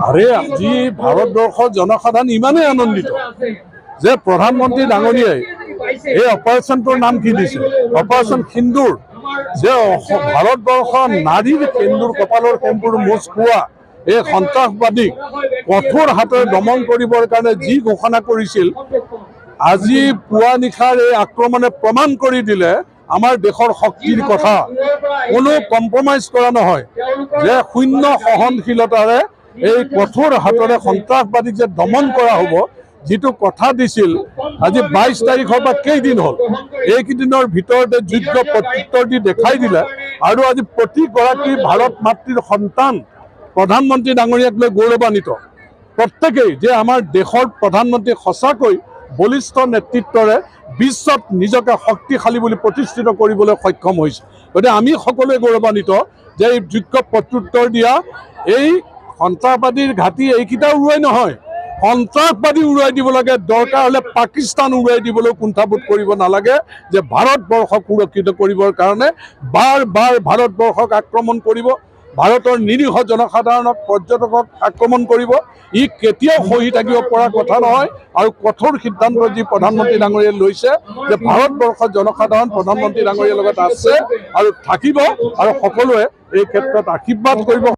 আৰে আজি ভাৰতবৰ্ষৰ জনসাধাৰণ ইমানেই আনন্দিত যে প্ৰধানমন্ত্ৰী ডাঙৰীয়াই এই অপাৰেশ্যনটোৰ নাম কি দিছে, অপাৰেশ্যন সিন্দুৰ। যে ভাৰতবৰ্ষৰ নাৰীৰ সেন্দুৰ কপালৰ সেন্দুৰ মোজ খোৱা এই সন্ত্ৰাসবাদীক কঠোৰ হাতেৰে দমন কৰিবৰ কাৰণে যি ঘোষণা কৰিছিল, আজি পুৱা নিশাৰ এই আক্ৰমণে প্ৰমাণ কৰি দিলে আমাৰ দেশৰ শক্তিৰ কথা। কোনো কম্প্ৰমাইজ কৰা নহয় যে শূন্য সহনশীলতাৰে এই কঠোৰ হাতেৰে সন্ত্ৰাসবাদীক যে দমন কৰা হ'ব, যিটো কথা দিছিল। আজি 22 তাৰিখৰ পৰা কেইদিন হ'ল, এইকেইদিনৰ ভিতৰতে যোগ্য প্ৰত্যুত্তৰ দি দেখাই দিলে। আৰু আজি প্ৰতিগৰাকী ভাৰত মাতৃৰ সন্তান প্ৰধানমন্ত্ৰী ডাঙৰীয়াক লৈ গৌৰৱান্বিত প্ৰত্যেকেই যে আমাৰ দেশৰ প্ৰধানমন্ত্ৰী সঁচাকৈ বলিষ্ঠ নেতৃত্বৰে বিশ্বত নিজকে শক্তিশালী বুলি প্ৰতিষ্ঠিত কৰিবলৈ সক্ষম হৈছে। গতিকে আমি সকলোৱে গৌৰৱান্বিত যে এই যোগ্য প্ৰত্যুত্তৰ দিয়া এই সন্ত্ৰাসবাদীৰ ঘাটি এইকেইটা উৰুৱাই নহয়, সন্ত্ৰাসবাদী উৰুৱাই দিব লাগে। দৰকাৰ হ'লে পাকিস্তান উৰুৱাই দিবলৈ কুণ্ঠাবোধ কৰিব নালাগে। যে ভাৰতবৰ্ষক সুৰক্ষিত কৰিবৰ কাৰণে বাৰ বাৰ ভাৰতবৰ্ষক আক্ৰমণ কৰিব, ভাৰতৰ নিৰীহ জনসাধাৰণক পৰ্যটকক আক্ৰমণ কৰিব। ই কেতিয়াও সহি থাকিব পৰা কথা নহয়। আৰু কঠোৰ সিদ্ধান্ত যি প্ৰধানমন্ত্ৰী ডাঙৰীয়াই লৈছে যে ভাৰতবৰ্ষৰ জনসাধাৰণ প্ৰধানমন্ত্ৰী ডাঙৰীয়াৰ লগত আছে আৰু থাকিব, আৰু সকলোৱে এই ক্ষেত্ৰত আশীৰ্বাদ কৰিব।